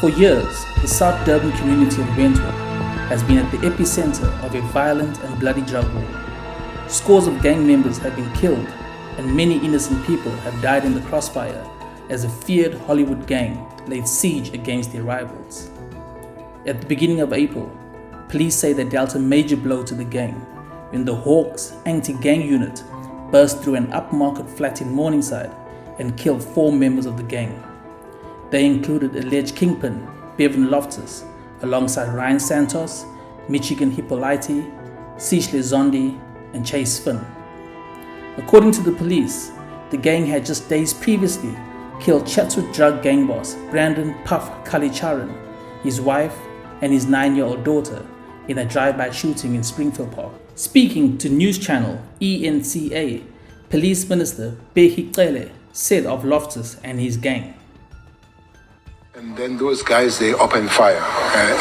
For years, the South Durban community of Wentworth has been at the epicenter of a violent and bloody drug war. Scores of gang members have been killed and many innocent people have died in the crossfire as a feared Hollywood gang laid siege against their rivals. At the beginning of April, police say they dealt a major blow to the gang when the Hawks anti-gang unit burst through an upmarket flat in Morningside and killed 4 members of the gang. They included alleged kingpin Bevan Loftus alongside Ryan Santos, Michigan Hippolyte, Sishle Zondi and Chase Finn. According to the police, the gang had just days previously killed Chatsworth drug gang boss Brandon Puff Kalicharan, his wife and his 9-year-old daughter in a drive-by shooting in Springfield Park. Speaking to news channel ENCA, Police Minister Behi Cele said of Loftus and his gang. And then those guys, they opened fire.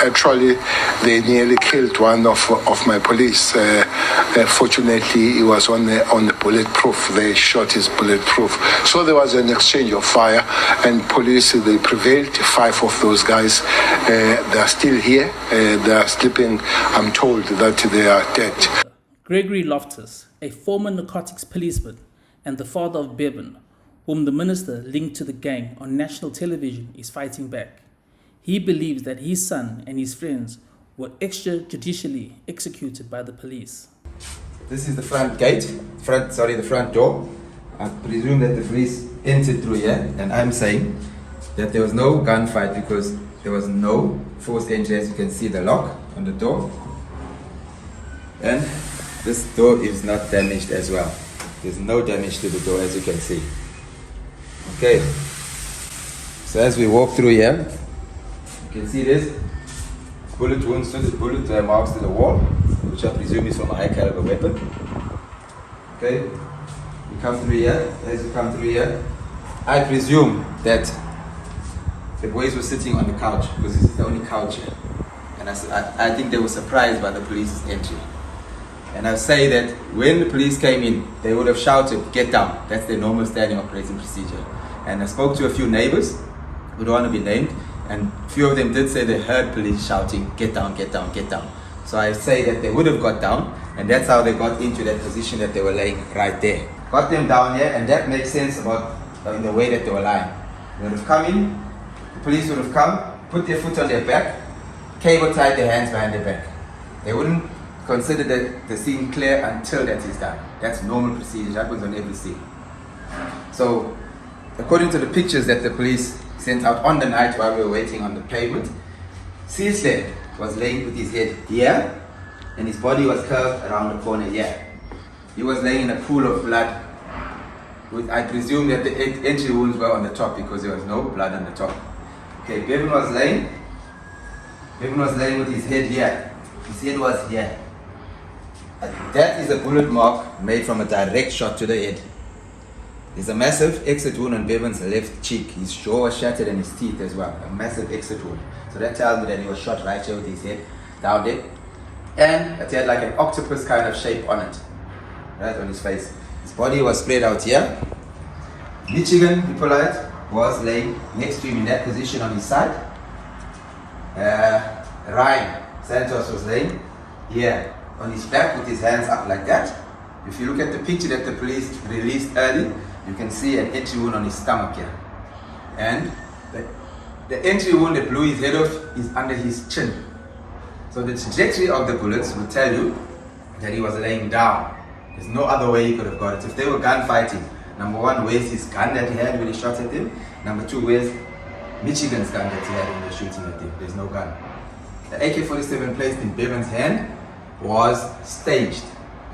Actually, they nearly killed one of my police. Fortunately, he was on the bulletproof. They shot his bulletproof. So there was an exchange of fire, and police, they prevailed. 5 of those guys, they are still here. They are sleeping. I'm told that they are dead. Gregory Loftus, a former narcotics policeman and the father of Bevan, whom the minister linked to the gang on national television, is fighting back. He believes that his son and his friends were extrajudicially executed by the police. This is the front gate, the front door. I presume that the police entered through here, and I'm saying that there was no gunfight because there was no forced entry. As you can see, the lock on the door. And this door is not damaged as well. There's no damage to the door, as you can see. Okay, so as we walk through here, you can see this bullet wounds to the bullet marks to the wall, which I presume is from a high caliber weapon. Okay, you come through here. As you come through here, I presume that the boys were sitting on the couch because this is the only couch here, and I think they were surprised by the police's entry. And I say that when the police came in, they would have shouted, "Get down." That's their normal standing operating procedure. And I spoke to a few neighbors who don't want to be named, and a few of them did say they heard police shouting, "Get down, get down, get down." So I say that they would have got down, and that's how they got into that position that they were laying right there. Got them down here, and that makes sense about in the way that they were lying. They would have come in, the police would have come, put their foot on their back, cable tied their hands behind their back. They wouldn't consider the scene clear until that is done. That's normal procedure, that happens on every scene. So, according to the pictures that the police sent out on the night while we were waiting on the pavement, Sishle was laying with his head here, and his body was curved around the corner here. He was laying in a pool of blood. I presume that the entry wounds were on the top because there was no blood on the top. Okay, Bevan was laying with his head here. His head was here. That is a bullet mark made from a direct shot to the head. There's a massive exit wound on Bevan's left cheek. His jaw was shattered and his teeth as well. A massive exit wound. So that tells me that he was shot right here with his head down there. And it had like an octopus kind of shape on it. Right on his face. His body was spread out here. Michigan Hippolyte was laying next to him in that position on his side. Ryan Santos was laying here on his back with his hands up like that. If you look at the picture that the police released early, you can see an entry wound on his stomach here. And the entry wound that blew his head off is under his chin. So the trajectory of the bullets will tell you that he was laying down. There's no other way he could have got it. If they were gunfighting, number one, where's his gun that he had when he shot at them? Number two, where's Michigan's gun that he had when they were shooting at them? There's no gun. The AK-47 placed in Bevan's hand was staged.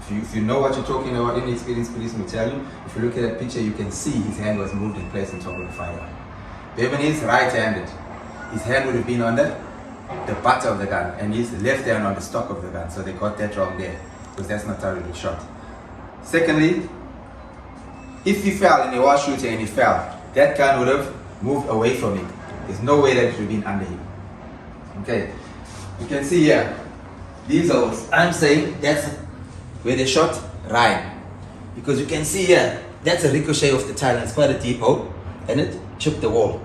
If you know what you're talking about, any experienced policeman will tell you. If you look at that picture, you can see his hand was moved in place on top of the firearm. Bevan is right-handed. His hand would have been on the butt of the gun, and his left hand on the stock of the gun. So they got that wrong there, because that's not how it was shot. Secondly, if he fell and he was shooting and he fell, that gun would have moved away from him. There's no way that it would have been under him. Okay, you can see here, these holes. I'm saying that's where they shot Ryan. Because you can see here, that's a ricochet of the tile, and it's quite a deep hole, and it chipped the wall.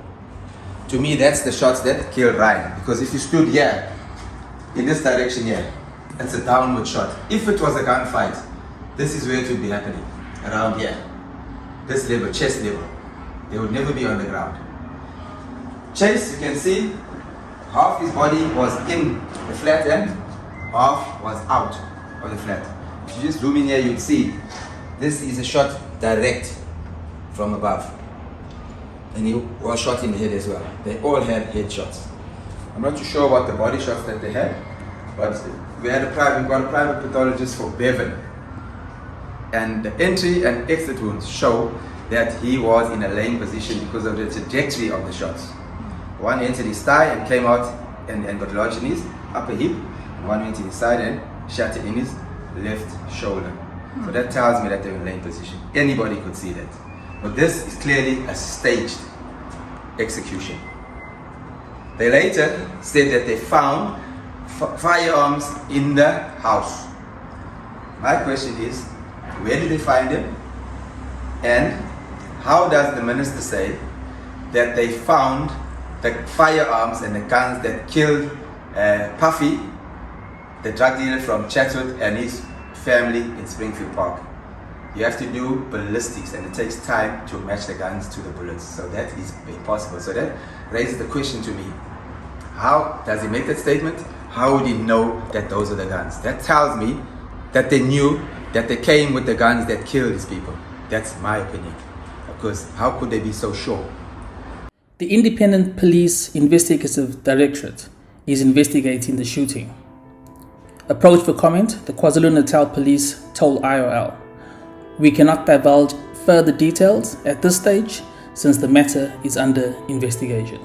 To me, that's the shots that killed Ryan. Because if you stood here, in this direction here, that's a downward shot. If it was a gunfight, this is where it would be happening, around here. This level, chest level. They would never be on the ground. Chase, you can see, half his body was in the flat end, half was out of the flat. If you just zoom in here, you'd see, this is a shot direct from above. And he was shot in the head as well. They all had headshots. I'm not too sure about the body shots that they had, but we got a private pathologist for Bevan. And the entry and exit wounds show that he was in a laying position because of the trajectory of the shots. One entered his thigh and came out and got lodged in his upper hip, and one went to his side and shattered in his left shoulder. So that tells me that they were in a laying position. Anybody could see that. But this is clearly a staged execution. They later said that they found firearms in the house. My question is, where did they find them? And how does the minister say that they found the firearms and the guns that killed Puffy, the drug dealer from Chatsworth, and his family in Springfield Park? You have to do ballistics, and it takes time to match the guns to the bullets. So that is impossible. So that raises the question to me, how does he make that statement? How would he know that those are the guns? That tells me that they knew that they came with the guns that killed these people. That's my opinion. Because how could they be so sure? The Independent Police Investigative Directorate is investigating the shooting. Approached for comment, the KwaZulu-Natal Police told IOL, "We cannot divulge further details at this stage since the matter is under investigation."